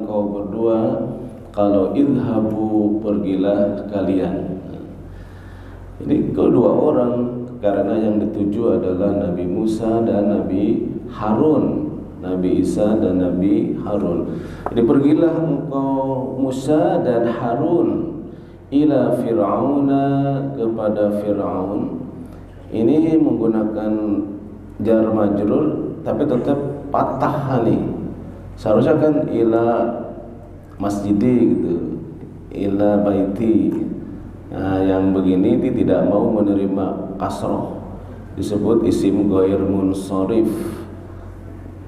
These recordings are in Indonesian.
engkau berdua, kalau idhabu pergilah kalian. Ini kedua orang, karena yang dituju adalah Nabi Musa dan Nabi Harun, Nabi Isa dan Nabi Harun. Jadi pergilah engkau Musa dan Harun ila Fir'auna, kepada Fir'aun. Ini menggunakan jar majrur tapi tetap patah nih. Seharusnya kan ila masjidi gitu, ila baiti. Nah, yang begini ini tidak mau menerima kasroh, disebut isim ghair munsharif.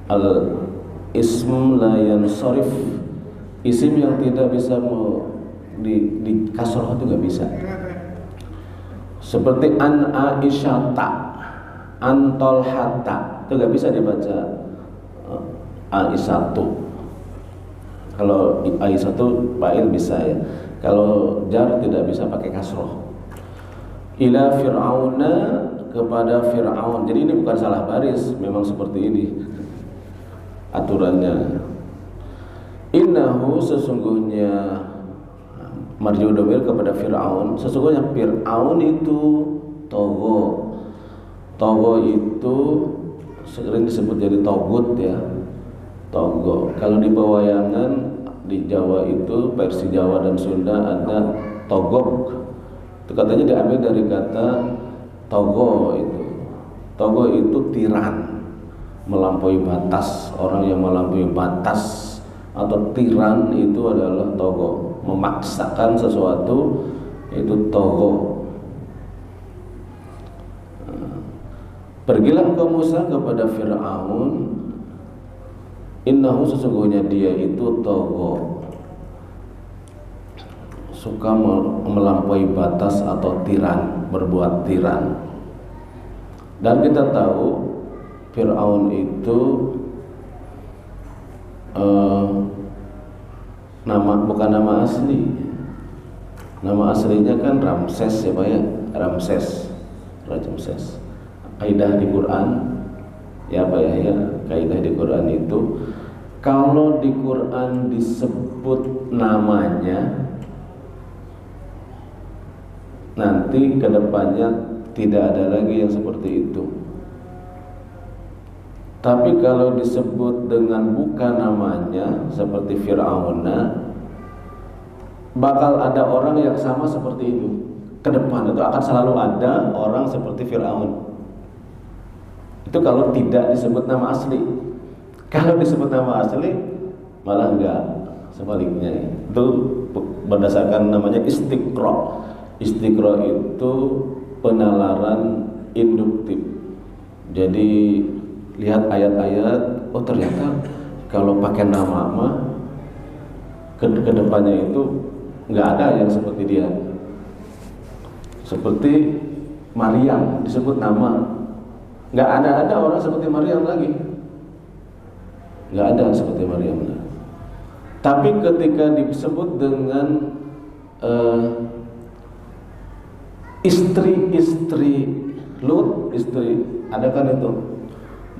Al ism la yansharif, isim yang tidak bisa di kasroh itu nggak bisa. Seperti an aisyata, an tolhata, itu nggak bisa dibaca aisyatu. Kalau aisyatu fa'il bisa ya. Kalau jar tidak bisa pakai kasroh. Ila Fir'auna, kepada Fir'aun. Jadi ini bukan salah baris, memang seperti ini aturannya. Innahu, sesungguhnya marji'u dhamir kepada Fir'aun. Sesungguhnya Fir'aun itu togo. Togo itu sering disebut jadi togut ya. Togo. Kalau di pewayangan di Jawa itu, versi Jawa dan Sunda ada togok. Itu katanya diambil dari kata togo itu. Togo itu tiran, melampaui batas. Orang yang melampaui batas atau tiran itu adalah togo. Memaksakan sesuatu itu togo. Pergilah engkau Musa kepada Fir'aun, innahu, sesungguhnya dia itu togo, suka melampaui batas atau tiran, berbuat tiran. Dan kita tahu Fir'aun itu bukan nama asli. Nama aslinya kan Ramses ya Pak ya, Ramses. Kaidah di Quran ya Pak ya, kaidah di Quran itu kalau di Quran disebut namanya, nanti kedepannya tidak ada lagi yang seperti itu. Tapi kalau disebut dengan bukan namanya seperti Fir'auna, bakal ada orang yang sama seperti itu. Ke depan itu akan selalu ada orang seperti Fir'aun. Itu kalau tidak disebut nama asli. Kalau disebut nama asli malah enggak, sebaliknya. Itu berdasarkan namanya istiqra. Istiqra itu penalaran induktif. Jadi lihat ayat-ayat, oh ternyata kalau pakai nama mah kedepannya itu nggak ada yang seperti dia. Seperti Maryam disebut nama, nggak ada orang seperti Maryam lagi, nggak ada seperti Maryam. Tapi ketika disebut dengan istri Lut, istri, ada kan itu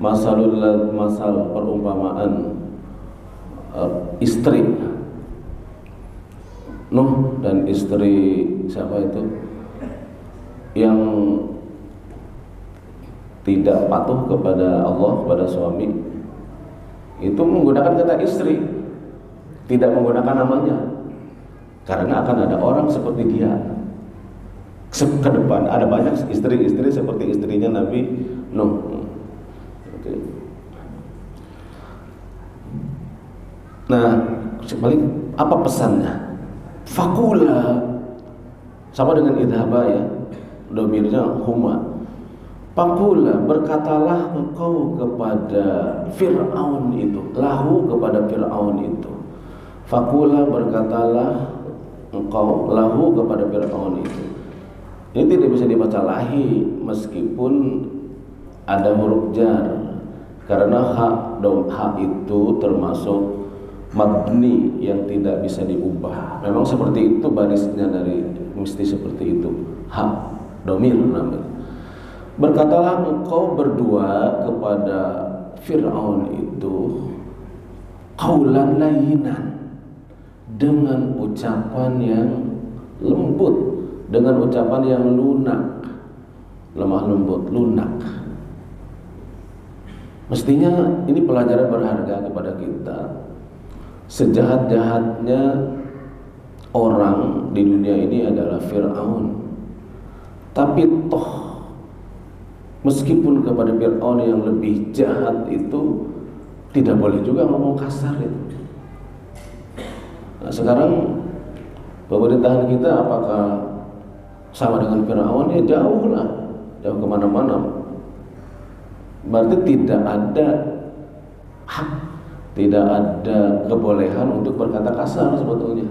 masal perumpamaan istri Nuh dan istri siapa itu yang tidak patuh kepada Allah, kepada suami, itu menggunakan kata istri, tidak menggunakan namanya, karena akan ada orang seperti dia ke depan. Ada banyak istri-istri seperti istrinya Nabi Nuh. Oke. Nah, sebalik apa pesannya? Fakula sama dengan idhaba ya, domirnya huma. Fakula, berkatalah engkau kepada Fir'aun itu, lahu kepada Fir'aun itu. Fakula, berkatalah engkau lahu kepada Fir'aun itu. Ini tidak bisa dibaca lahi meskipun ada huruf jar, karena ha itu termasuk mabni yang tidak bisa diubah. Memang seperti itu barisnya, dari mesti seperti itu. Ha domir namanya. Berkatalah engkau berdua kepada Fir'aun itu qaulan layyinan, dengan ucapan yang lembut, dengan ucapan yang lunak, lemah lembut, lunak. Mestinya ini pelajaran berharga kepada kita. Sejahat-jahatnya orang di dunia ini adalah Fir'aun. Tapi toh meskipun kepada Fir'aun yang lebih jahat itu tidak boleh juga ngomong kasar itu. Nah, sekarang pemerintahan kita apakah sama dengan Fir'aun? Ya jauh lah, jauh kemana-mana. Berarti tidak ada hak, tidak ada kebolehan untuk berkata kasar sebetulnya.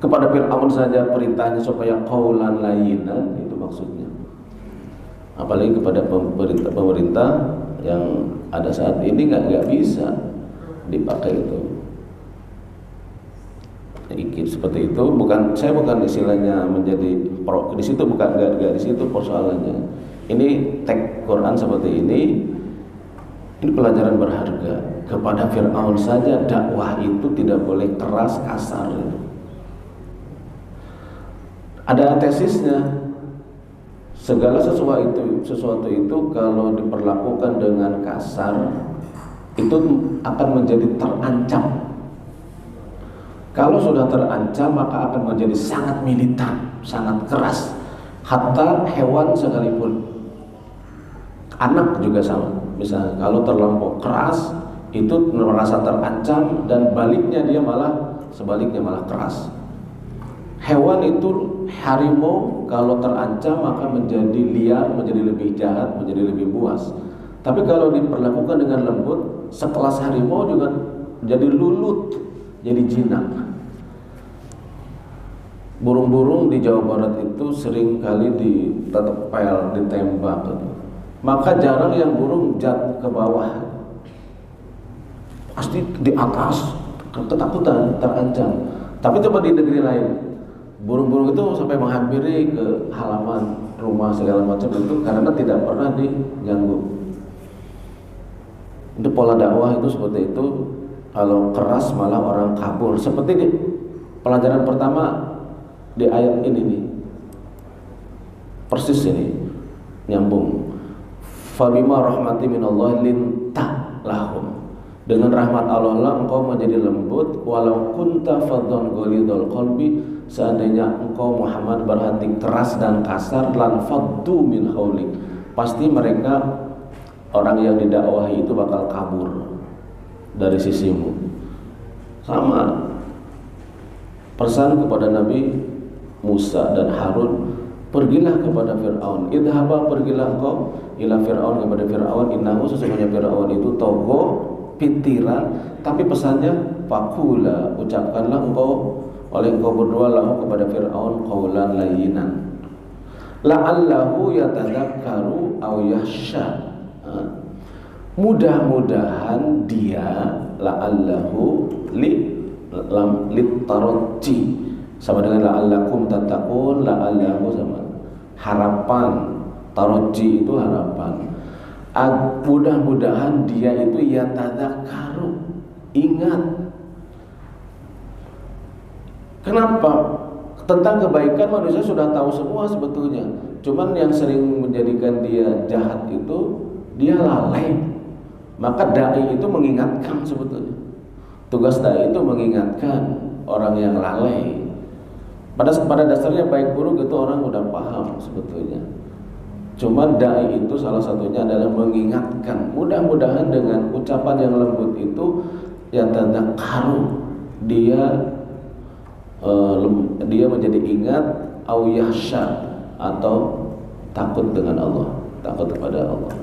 Kepada Fir'aun saja perintahnya supaya qaulan layyinan, itu maksudnya. Apalagi kepada pemerintah yang ada saat ini nggak bisa dipakai itu. Seperti itu, saya bukan istilahnya menjadi pro di situ, bukan nggak di situ persoalannya. Ini teks Quran seperti ini pelajaran berharga. Kepada Fir'aun saja dakwah itu tidak boleh keras kasar. Ada tesisnya. Segala sesuatu itu kalau diperlakukan dengan kasar itu akan menjadi terancam. Kalau sudah terancam maka akan menjadi sangat militan, sangat keras. Hatta hewan sekalipun, anak juga sama. Misalnya kalau terlampau keras itu merasa terancam, dan baliknya dia malah sebaliknya malah keras. Hewan itu, harimau kalau terancam maka menjadi liar, menjadi lebih jahat, menjadi lebih buas. Tapi kalau diperlakukan dengan lembut, sekelas harimau juga jadi lulut, jadi jinak. Burung-burung di Jawa Barat itu sering kali ditetepel, ditembak. Maka jarang yang burung jatuh ke bawah, pasti di atas, ketakutan, terancam. Tapi coba di negeri lain, burung-burung itu sampai menghampiri ke halaman rumah segala macam itu karena tidak pernah diganggu. Itu pola dakwah itu seperti itu. Kalau keras malah orang kabur. Seperti di pelajaran pertama di ayat ini nih, persis ini nyambung. Fabima rahmati minallah linta lahum. Dengan rahmat Allah lah engkau menjadi lembut. Walau kunta faddan ghalidul qalbi, seandainya engkau Muhammad berhati keras dan kasar, lan faddu min haulik, pasti mereka orang yang didakwahi itu bakal kabur dari sisimu. Sama pesan kepada Nabi Musa dan Harun, pergilah kepada Fir'aun. Idhaba, pergilah engkau ila Fir'aun, kepada Fir'aun. Innahu, sesungguhnya Fir'aun itu togho, pitiran. Tapi pesannya fakula, ucapkanlah engkau, oleh engkau berdua lahu kepada Fir'aun qaulan layyinan la'allahu yatadzakkaru aw yakhsha. Mudah-mudahan dia, la'allahu litarji sama dengan la'allakum tattaqun. La'allahu sama harapan, tarji itu harapan. Mudah-mudahan dia itu yatadzakkaru, ingat. Kenapa? Tentang kebaikan manusia sudah tahu semua sebetulnya. Cuman yang sering menjadikan dia jahat itu dia lalai. Maka dai itu mengingatkan sebetulnya. Tugas dai itu mengingatkan orang yang lalai. Pada dasarnya baik buruk itu orang udah paham sebetulnya. Cuman dai itu salah satunya adalah mengingatkan. Mudah-mudahan dengan ucapan yang lembut itu yang tadzakkaru, dia menjadi ingat, au yakhsha, atau takut dengan Allah, takut kepada Allah.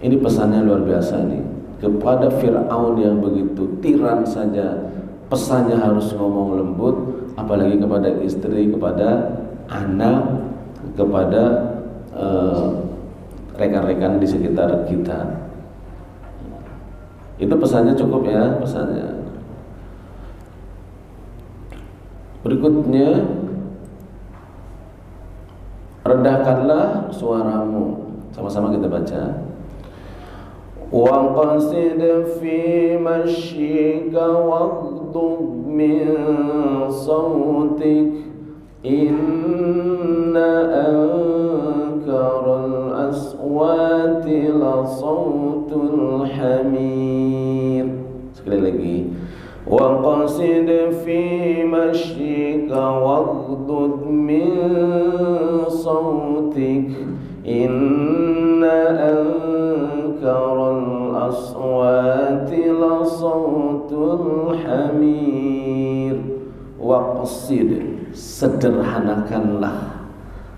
Ini pesannya luar biasa nih. Kepada Fir'aun yang begitu tiran saja pesannya harus ngomong lembut, apalagi kepada istri, kepada anak, kepada rekan-rekan di sekitar kita. Itu pesannya cukup ya, pesannya. Berikutnya, rendahkanlah suaramu. Sama-sama kita baca. Wa qasid fi mashyika wa waghdud min sautik inna ankaral aswati la sautul hamir. Sekali lagi, waqsid fi mashyika waghdud min sautik inna ankaral aswati la sautul hamir. Waqsid, sederhanakanlah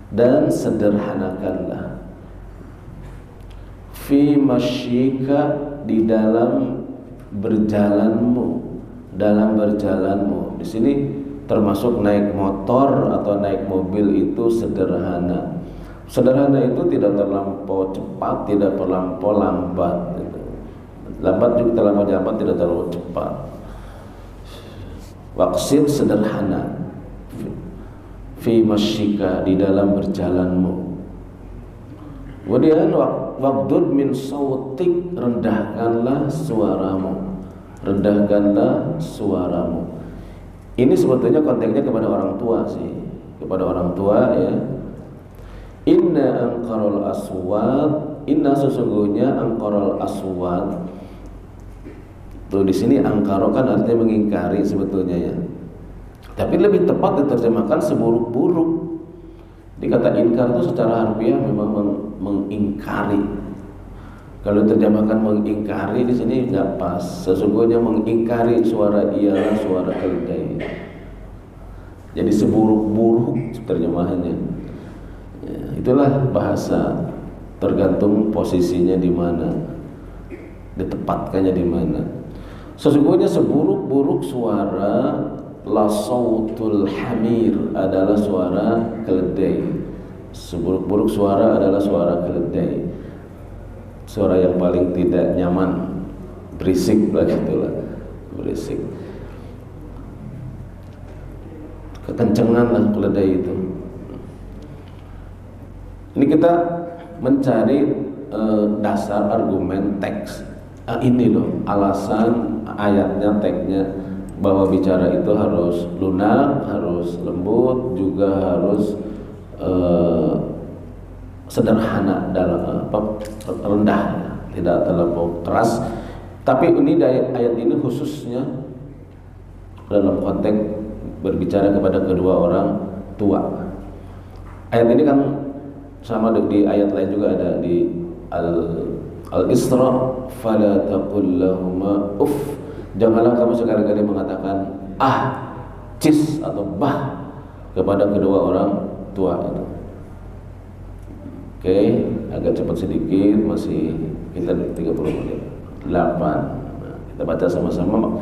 dan sederhanakanlah, fi mashyika, di dalam berjalanmu, dalam berjalanmu. Di sini termasuk naik motor atau naik mobil itu sederhana. Sederhana itu tidak terlampau cepat, tidak terlampau lambat. Lambat juga terlampau lambat, tidak terlalu cepat. Waqsid, sederhana, fi mashyika, di dalam berjalanmu. Kemudian waghdud min sautik, rendahkanlah suaramu, rendahkanlah suaramu. Ini sebetulnya konteksnya kepada orang tua sih, kepada orang tua ya. Inna anqarul aswat, inna sesungguhnya anqarul aswat. Tuh di sini angkaro kan artinya mengingkari sebetulnya ya. Tapi lebih tepat diterjemahkan seburuk-buruk. Dikata inkar itu secara harfiah memang mengingkari. Kalau diterjemahkan mengingkari di sini nggak pas. Sesungguhnya mengingkari suara ialah suara keledai. Jadi seburuk-buruk terjemahannya. Ya, itulah bahasa, tergantung posisinya di mana, ditempatkannya di mana. Sesungguhnya seburuk-buruk suara la sautul hamir, adalah suara keledai. Seburuk-buruk suara adalah suara keledai. Suara yang paling tidak nyaman, berisik lah gitulah, berisik. Kekencengan lah keledai itu. Ini kita mencari dasar argumen teks. Ini loh alasan ayatnya, teksnya, bahwa bicara itu harus lunak, harus lembut, juga harus sederhana dalam rendah, tidak terlalu keras. Tapi ini ayat ini khususnya dalam konteks berbicara kepada kedua orang tua. Ayat ini kan sama di ayat lain juga ada di Al-Isra, fala taqul lahuma uff, janganlah kamu sekali-kali mengatakan cis atau bah kepada kedua orang tua itu. Oke, agak cepat sedikit, masih kita 30 menit. 8. Nah, kita baca sama-sama.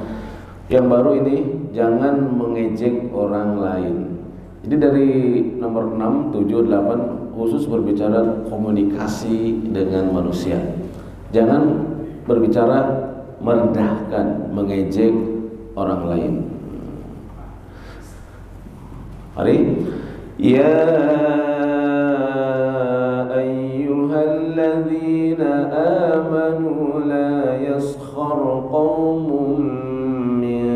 Yang baru ini, jangan mengejek orang lain. Jadi dari nomor 6, 7, 8 khusus berbicara komunikasi dengan manusia. Jangan berbicara merendahkan, mengejek orang lain. Mari. Ya ayyuhalladzina amanu la yaskhar qaumun min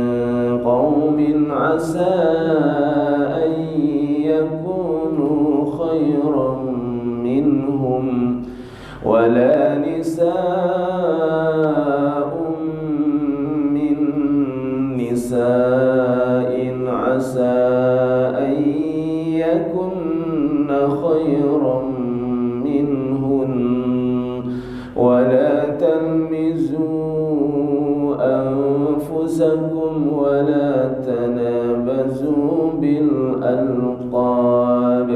qaumin asa an yakunu khairan minhum wala nisa'un min nisa'in asa an yakunna khairan minhun wala talmizu anfusakum wala tanabazu bil alqab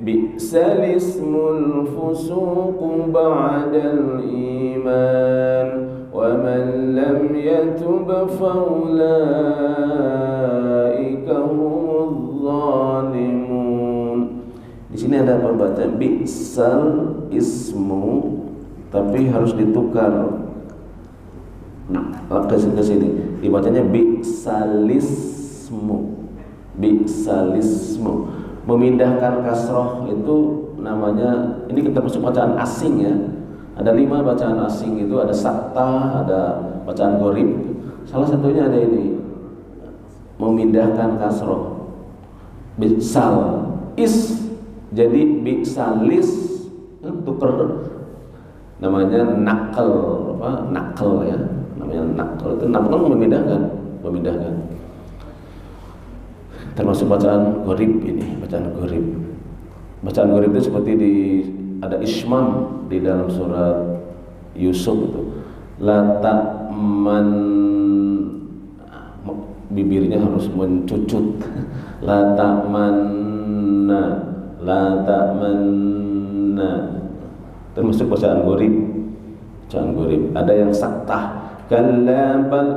bi'sal ismul fusuq ba'dal iman wa man lam yatub fa ulaika humudz zalimun. Di sini ada pembacaan bi'sal ismu, tapi harus ditukar ke sini. Dibacanya bi'salismu. Bi'salismu. Memindahkan kasroh itu namanya, ini kita masuk bacaan asing ya. Ada 5 bacaan asing itu, ada sakta, ada bacaan gorib. Salah satunya ada ini, memindahkan kasroh. Bisal is jadi bisalis, tuker, namanya nakal, nakal ya, namanya nakal itu nakal memindahkan. Termasuk bacaan gharib ini, bacaan gharib itu seperti ada ismam di dalam surat Yusuf itu, la ta'man, bibirnya harus mencucut, la ta'manna, termasuk bacaan gharib. Ada yang saktah, kalla bal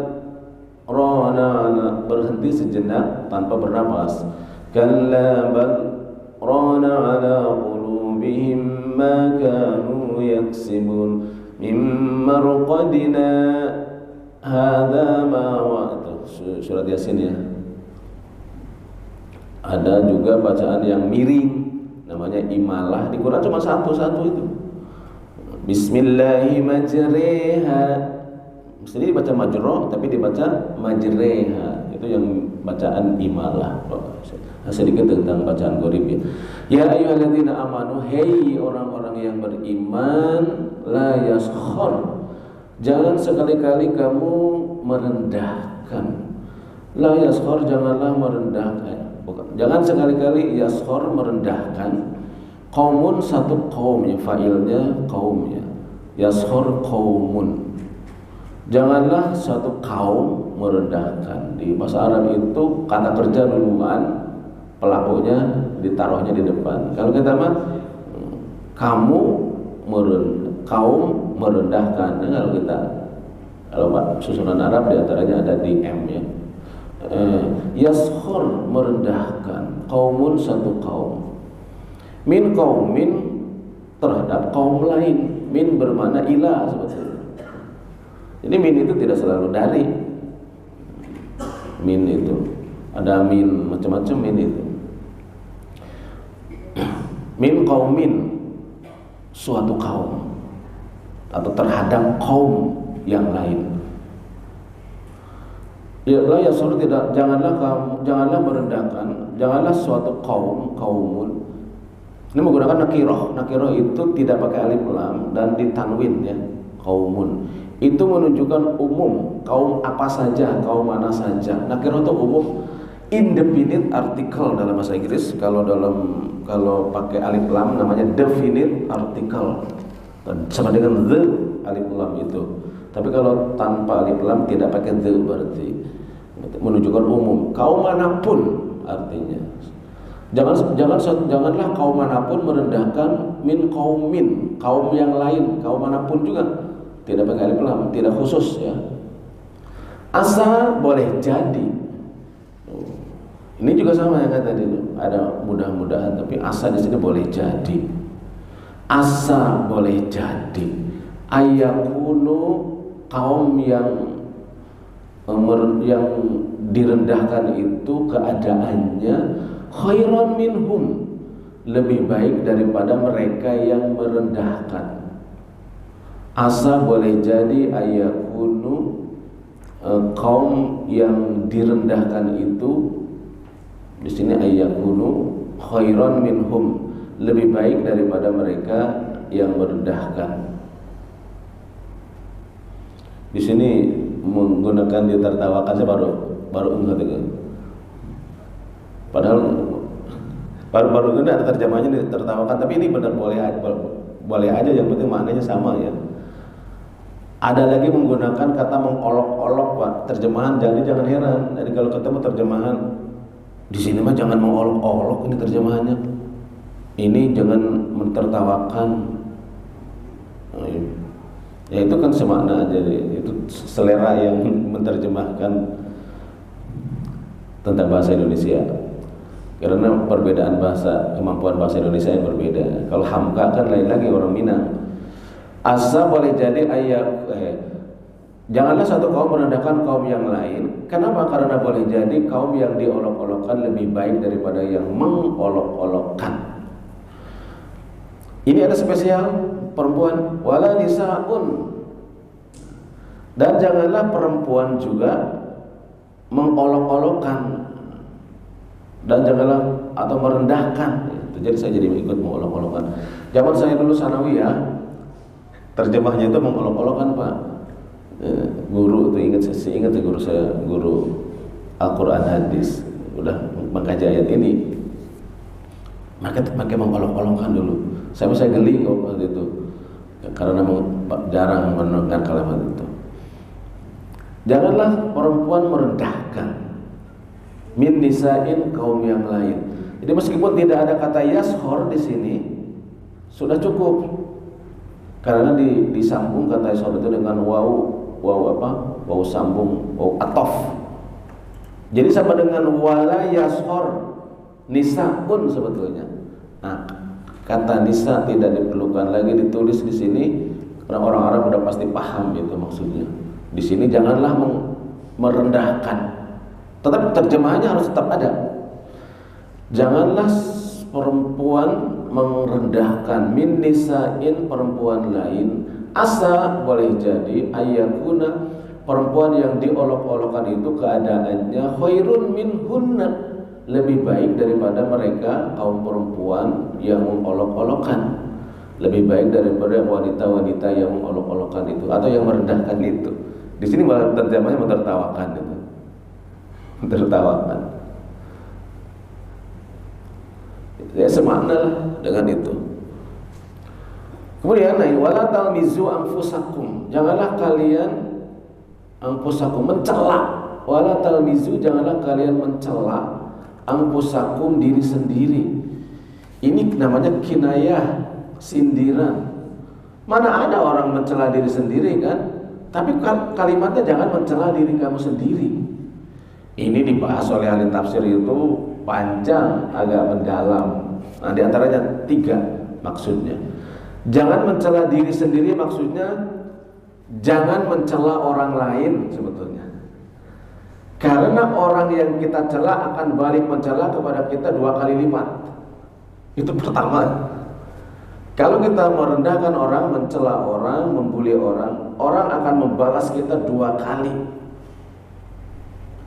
rana, berhenti sejenak tanpa bernapas, kalla bal rana ala qulubihim ma kanu yaksibun mimma raqadina hadza ma surat Yasin ya. Ada juga bacaan yang miring, namanya imalah. Di Quran cuma satu itu. Bismillahirrahmanirrahim. Mestinya dibaca majroh, tapi dibaca majreha. Itu yang bacaan imalah. Sedikit tentang bacaan gharib ya. Ya ayyuhalladzina amanu, hei orang-orang yang beriman, la yaskhar, jangan sekali-kali kamu merendahkan. La yaskhar, janganlah merendahkan. Jangan sekali-kali yaskhar, merendahkan. Qaumun, satu kaum ya, fa'ilnya kaum ya. Yaskhar qaumun. Janganlah suatu kaum merendahkan. Di bahasa Arab itu kata kerja duluan, pelakunya ditaruhnya di depan. Kalau kita mah kaum merendahkan. Kalau susunan Arab diantaranya ada di M ya. Yaskhur, merendahkan. Qaumun, satu kaum. Min qaumin, terhadap kaum lain. Min bermakna ila sebetulnya. Jadi min itu tidak selalu dari. Min itu ada min macam-macam min itu. Min qaumin, suatu kaum, atau terhadap kaum yang lain. Ya la yasur, tidak, janganlah merendahkan, janganlah suatu kaumun. Ini menggunakan nakirah. Nakirah itu tidak pakai alif lam dan ditanwin ya. Kaumun itu menunjukkan umum, kaum apa saja, kaum mana saja. Nakirah itu umum, indefinite article dalam bahasa Inggris. Kalau pakai alif lam namanya definite article, sama dengan the alif lam itu. Tapi kalau tanpa alif lam tidak pakai the, berarti menunjukkan umum, kaum manapun artinya. Janganlah kaum manapun merendahkan min qaumin, kaum yang lain, kaum manapun juga. Tidak pakai alif lam, tidak khusus ya. Asa boleh jadi. Ini juga sama yang kata tadi, ada mudah-mudahan, tapi asa di sini boleh jadi. Asa boleh jadi. Ayakunu, kaum yang direndahkan itu keadaannya khairan minhum, lebih baik daripada mereka yang merendahkan. Asa boleh jadi ayakunu, kaum yang direndahkan itu di sini ayakunu khairan minhum, lebih baik daripada mereka yang merendahkan. Di sini menggunakan ditertawakan, saya baru ingat itu. Padahal baru ini ada terjemahnya ditertawakan, tapi ini benar boleh aja, yang penting maknanya sama ya. Ada lagi menggunakan kata mengolok-olok Pak, terjemahan, jadi jangan heran. Jadi kalau ketemu terjemahan di sini mah jangan mengolok-olok, ini terjemahannya. Ini jangan mentertawakan. Ya itu kan semakna aja, itu selera yang menerjemahkan tentang bahasa Indonesia. Karena perbedaan bahasa, kemampuan bahasa Indonesia yang berbeda. Kalau Hamka kan lain lagi, orang Minang. Asa boleh jadi janganlah satu kaum merendahkan kaum yang lain. Kenapa? Karena boleh jadi kaum yang diolok-olokkan lebih baik daripada yang mengolok-olokkan. Ini ada spesial perempuan, wala nisaun, dan janganlah perempuan juga mengolok-olokkan dan janganlah atau merendahkan. Jadi saya jadi ikut mengolok-olokkan. Zaman saya dulu sanawiyah, terjemahnya itu mengolok-olokkan Pak. Guru itu ingat guru saya, guru Al-Quran hadis, udah mengkaji ayat ini, maka pakai mengolok-olokkan dulu. Saya geli kok waktu itu, karena jarang mendengar kalimat itu. Janganlah perempuan merendahkan min nisa'in, kaum yang lain. Jadi meskipun tidak ada kata yashor di sini, sudah cukup. Karena disambung kata yashor itu dengan waw sambung, waw atof. Jadi sama dengan wala yashor, nisa pun sebetulnya. Nah, kata nisa tidak diperlukan lagi ditulis di sini, karena orang Arab udah pasti paham itu maksudnya. Di sini janganlah merendahkan, tetapi terjemahannya harus tetap ada. Janganlah perempuan merendahkan min nisa'in, perempuan lain. Asa boleh jadi ayakuna, perempuan yang diolok-olokkan itu keadaannya khairun minhunna, lebih baik daripada mereka kaum perempuan yang mengolok-olokkan, lebih baik daripada wanita-wanita yang mengolok-olokkan itu atau yang merendahkan itu. Di sini malah terjemahnya mentertawakan itu. Mentertawakan. Ya semakna lah dengan itu. Kemudian wala talmizu anfusakum, janganlah kalian anfusakum mencela. Wala talmizu, janganlah kalian mencela anfusakum, diri sendiri. Ini namanya kinayah, sindiran. Mana ada orang mencela diri sendiri kan? Tapi kalimatnya jangan mencela diri kamu sendiri. Ini dibahas oleh ahli tafsir itu panjang, agak mendalam. Nah, di antaranya 3 maksudnya. Jangan mencela diri sendiri maksudnya jangan mencela orang lain sebetulnya. Karena orang yang kita cela akan balik mencela kepada kita 2 kali lipat. Itu pertama. Kalau kita merendahkan orang, mencela orang, membuli orang, orang akan membalas kita 2 kali.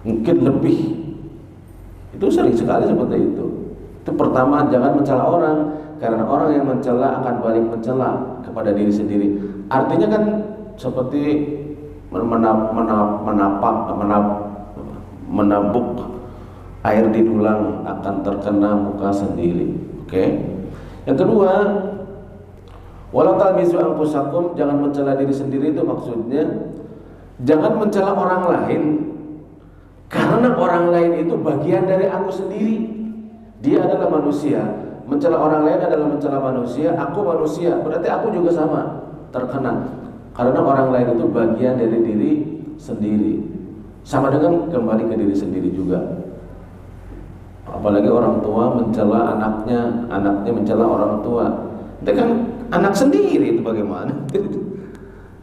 Mungkin lebih. Itu sering sekali seperti itu. Itu pertama, jangan mencela orang, karena orang yang mencela akan balik mencela kepada diri sendiri. Artinya kan seperti menabuk air di dulang, akan terkena muka sendiri. Oke. Yang kedua, wala talmizu anfusakum, jangan mencela diri sendiri, itu maksudnya jangan mencela orang lain, karena orang lain itu bagian dari aku sendiri. Dia adalah manusia. Mencela orang lain adalah mencela manusia. Aku manusia, berarti aku juga sama terkena. Karena orang lain itu bagian dari diri sendiri. Sama dengan kembali ke diri sendiri juga. Apalagi orang tua mencela anaknya, anaknya mencela orang tua. Itu kan anak sendiri, itu bagaimana?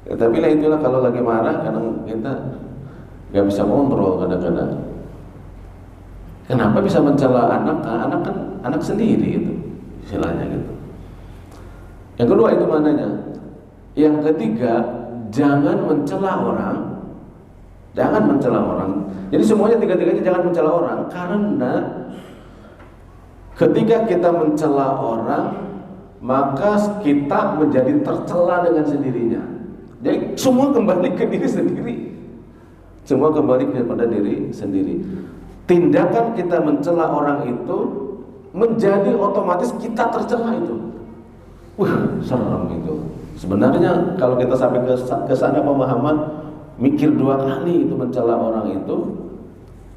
Ya, tapi lah itulah kalau lagi marah, kadang kita nggak bisa kontrol kadang-kadang. Kenapa bisa mencela anak? Anak kan anak sendiri itu, istilahnya gitu. Yang kedua itu mananya. Yang ketiga, jangan mencela orang. Jangan mencela orang. Jadi semuanya tiga-tiganya jangan mencela orang, karena ketika kita mencela orang, maka kita menjadi tercela dengan sendirinya. Jadi semua kembali ke diri sendiri. Semua kembali kepada diri sendiri. Tindakan kita mencela orang itu menjadi otomatis kita tercela itu. Wah, serem itu. Sebenarnya kalau kita sampai ke sana pemahaman, mikir 2 kali itu mencela orang itu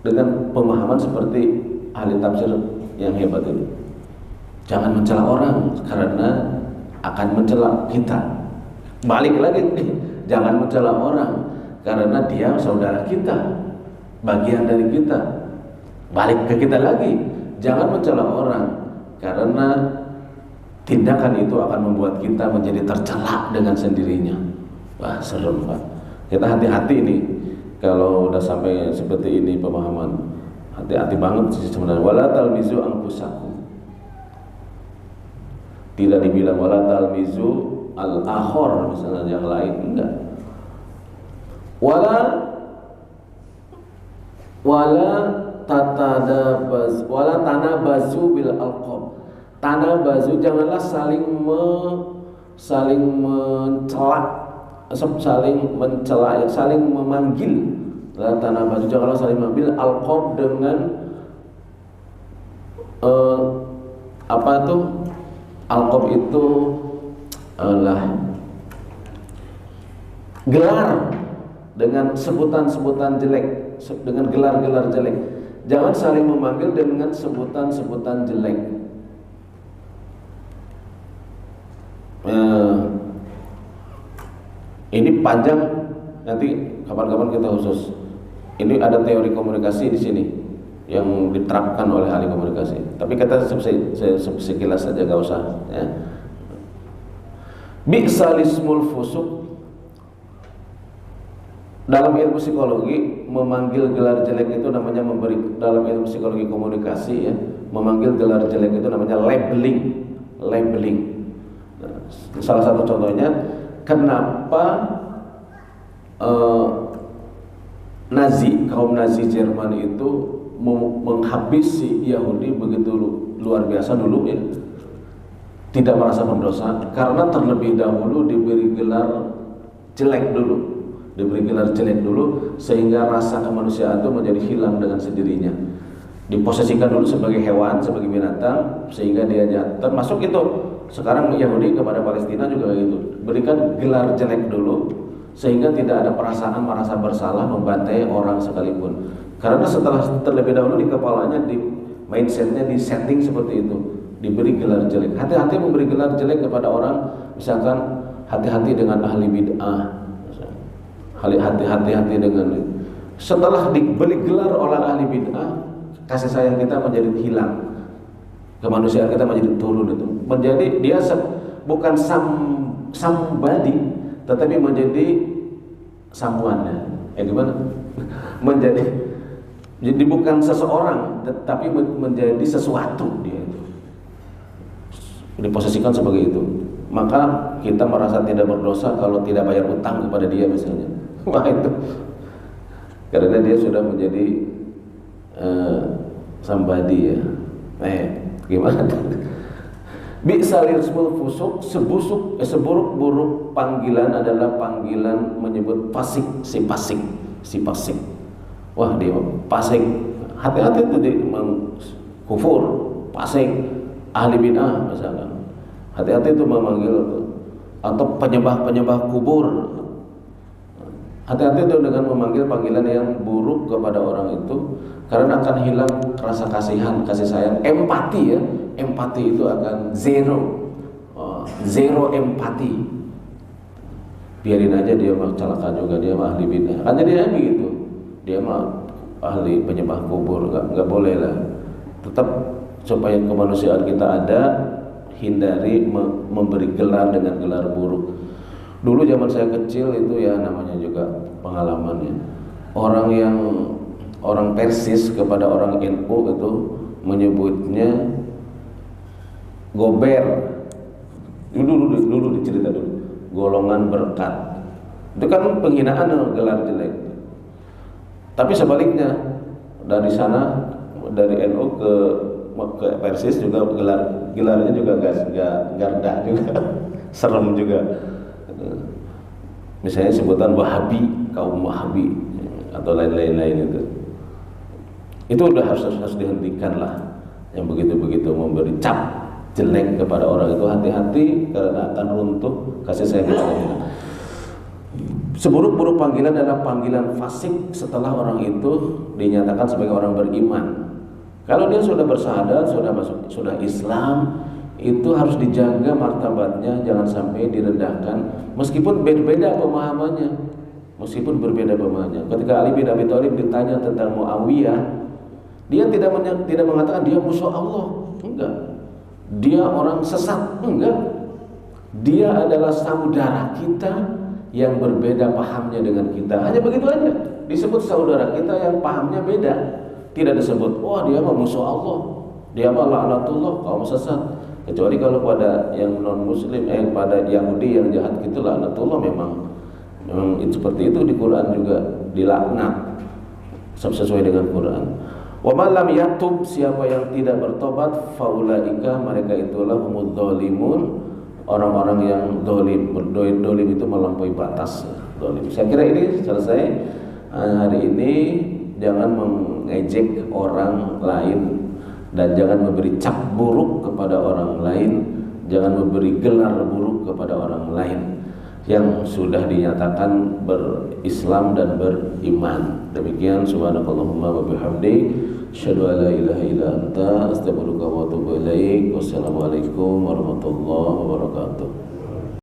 dengan pemahaman seperti ahli tafsir yang hebat ini. Jangan mencela orang karena akan mencela kita. Balik lagi, jangan mencela orang karena dia saudara kita, bagian dari kita. Balik ke kita lagi, jangan mencela orang karena tindakan itu akan membuat kita menjadi tercela dengan sendirinya. Wah, serem Pak. Kita hati-hati nih kalau udah sampai seperti ini pemahaman. Hati-hati banget sih sebenarnya. Wala talmizu anfusakum. Tidak dibilang wala talmizu al-akhor misalnya yang lain, enggak. Wala tanabazu bil alqab. Tanabazu, janganlah saling mencela, saling memanggil. La tanabazu, janganlah saling memanggil alqab dengan apa tuh? Alqab itu adalah gelar dengan sebutan-sebutan jelek, dengan gelar-gelar jelek. Jangan saling memanggil dengan sebutan-sebutan jelek. Ini panjang, nanti kapan-kapan kita khusus. Ini ada teori komunikasi di sini yang diterapkan oleh ahli komunikasi. Tapi kita sekilas saja, gak usah. Ya. Bi'salismul fusuq. Dalam ilmu psikologi, memanggil gelar jelek itu namanya dalam ilmu psikologi komunikasi ya, memanggil gelar jelek itu namanya labeling. Nah, salah satu contohnya, kenapa kaum Nazi Jerman itu menghabisi Yahudi begitu luar biasa dulu ya, tidak merasa berdosa karena terlebih dahulu diberi gelar jelek dulu. Sehingga rasa kemanusiaan itu menjadi hilang dengan sendirinya. Diposisikan dulu sebagai hewan, sebagai binatang, sehingga dia jahat. Termasuk itu sekarang Yahudi kepada Palestina juga gitu. Berikan gelar jelek dulu sehingga tidak ada perasaan merasa bersalah membantai orang sekalipun. Karena setelah terlebih dahulu di kepalanya, di mindsetnya disetting seperti itu, diberi gelar jelek. Hati-hati memberi gelar jelek kepada orang, misalkan hati-hati dengan ahli bid'ah. Hati-hati dengan itu. Setelah diberi gelar oleh ahli bid'ah, kasih sayang kita menjadi hilang, kemanusiaan kita menjadi turun itu. Menjadi dia bukan somebody, tetapi menjadi someone. Gimana? Jadi bukan seseorang, tetapi menjadi sesuatu dia itu. Diposisikan sebagai itu. Maka kita merasa tidak berdosa kalau tidak bayar utang kepada dia misalnya. Wah itu, karena dia sudah menjadi somebody ya. Gimana? Bi'salismul fusuq, seburuk-buruk panggilan adalah panggilan menyebut fasik, si fasik. Wah dia fasik. Hati-hati itu di kufur, fasik, ahli bid'ah misalkan. Hati-hati itu memanggil atau penyembah kubur. Hati-hati itu dengan memanggil panggilan yang buruk kepada orang itu, karena akan hilang rasa kasihan, kasih sayang, empati ya. Empati itu akan zero empati. Biarin aja dia mah celaka juga, dia mah ahli bid'ah. Kan jadi begitu. Dia mah ahli penyembah kubur, enggak boleh lah. Tetap supaya kemanusiaan kita ada, hindari memberi gelar dengan gelar buruk. Dulu zaman saya kecil itu ya, namanya juga pengalamannya. Orang Persis kepada orang NU itu menyebutnya gober. Dulu dicerita dulu. Golongan berkat. Itu kan penghinaan, gelar jelek. Tapi sebaliknya, dari sana, dari NU ke Persis juga gelarnya juga gak garda juga. Serem juga. Misalnya sebutan Wahabi, kaum Wahabi atau lain-lain itu udah harus dihentikan lah. Yang begitu-begitu memberi cap jelek kepada orang itu, hati-hati karena akan runtuh kasih sayang kita. Seburuk-buruk panggilan adalah panggilan fasik setelah orang itu dinyatakan sebagai orang beriman. Kalau dia sudah bersyahadat, sudah Islam, itu harus dijaga martabatnya, jangan sampai direndahkan meskipun berbeda pemahamannya. Ketika Ali bin Abi Thalib ditanya tentang Muawiyah, dia tidak mengatakan dia musuh Allah, enggak. Dia orang sesat, enggak. Dia adalah saudara kita yang berbeda pahamnya dengan kita. Hanya begitu aja. Disebut saudara kita yang pahamnya beda. Tidak disebut, wah dia mah musuh Allah, dia mah laknatullah, kaum sesat. Kecuali kalau pada yang non muslim, pada Yahudi yang jahat gitu, laknatullah memang itu seperti itu. Di Quran juga dilaknat sesuai dengan Quran. Wa man lam yatub, siapa yang tidak bertobat, faulaika, mereka itulah humudz zalimun, orang-orang yang dolim. Dolim itu melampaui batas. Dolim. Saya kira ini selesai hari ini. Jangan mengejek orang lain dan jangan memberi cap buruk kepada orang lain, jangan memberi gelar buruk kepada orang lain yang sudah dinyatakan berislam dan beriman. Demikian, subhanakallahumma wa bihamdik, asyhadu an la ilaha illa anta, astaghfiruka wa atubu ilaik. Wassalamualaikum warahmatullahi wabarakatuh.